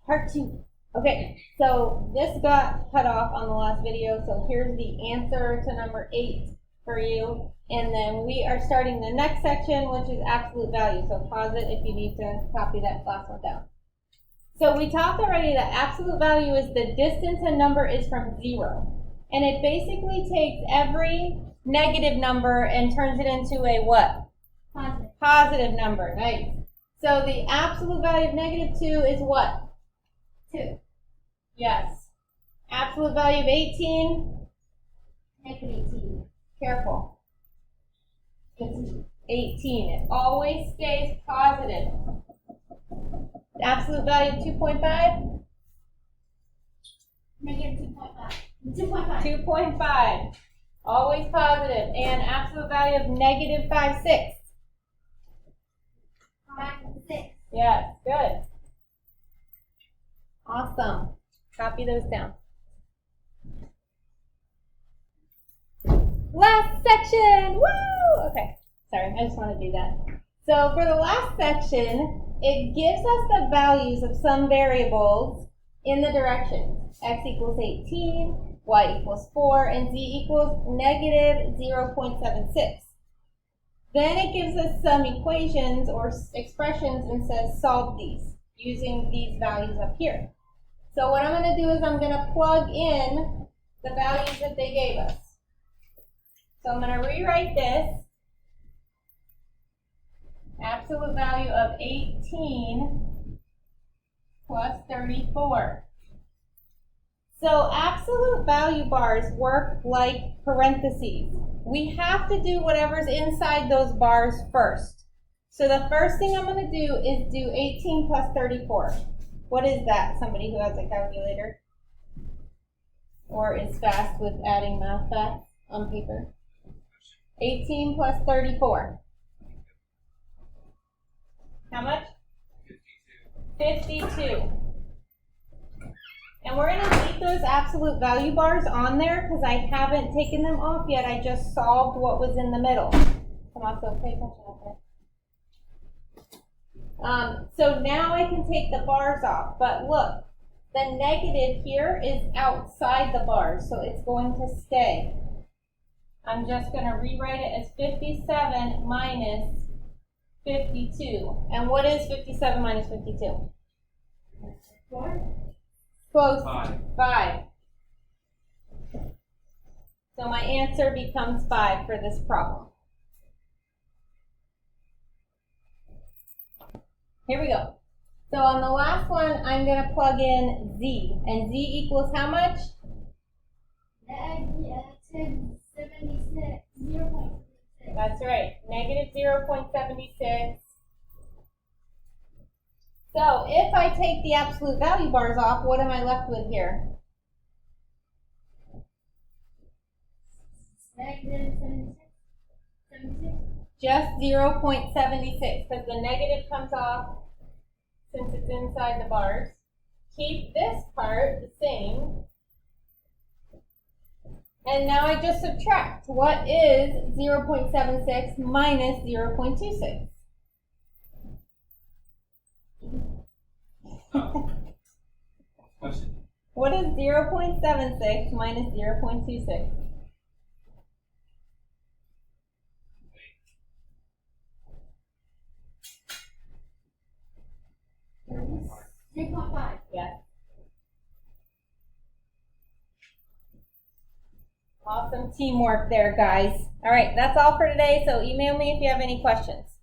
Part 2. Okay, so this got cut off on the last video, so here's the answer to number 8 for you. And then we are starting the next section, which is absolute value. So pause it if you need to copy that last one down. So we talked already that absolute value is the distance a number is from 0. And it basically takes every negative number and turns it into a what? Positive. Positive number. Nice. So the absolute value of negative 2 is what? 2. Yes. Absolute value of 18? Negative 18. Careful. 18. 18. It always stays positive. The absolute value of 2.5? Negative 2.5. 2.5. 2.5. Always positive. And absolute value of negative 5/6? 5/6. Yes. Good. Awesome. Copy those down. Last section. Woo! Okay. Sorry, I just want to do that. So for the last section, it gives us the values of some variables in the directions. X equals 18, y equals 4, and z equals negative 0.76. Then it gives us some equations or expressions and says solve these using these values up here. So what I'm going to do is I'm going to plug in the values that they gave us. So I'm going to rewrite this. Absolute value of 18 plus 34. So absolute value bars work like parentheses. We have to do whatever's inside those bars first. So the first thing I'm going to do is do 18 plus 34. What is that? Somebody who has a calculator? Or is fast with adding math facts on paper? 18 plus 34. How much? 52. 52. And we're going to leave those absolute value bars on there because I haven't taken them off yet. I just solved what was in the middle. Come on, so pay attention up there. So now I can take the bars off. But look, the negative here is outside the bars, so it's going to stay. I'm just going to rewrite it as 57 minus 52. And what is 57 minus 52? 4. Close. 5. 5. So my answer becomes 5 for this problem. Here we go. So on the last one, I'm going to plug in z. And z equals how much? Negative 76. 0.76. That's right. Negative 0.76. So if I take the absolute value bars off, what am I left with here? Negative 76. 76. Just 0.76 because the negative comes off since it's inside the bars. Keep this part the same. And now I just subtract. What is 0.76 minus 0.26? Question. What is 0.76 minus 0.26? $3.5. 3.5. Yes. Awesome teamwork there, guys. All right, that's all for today. So email me if you have any questions.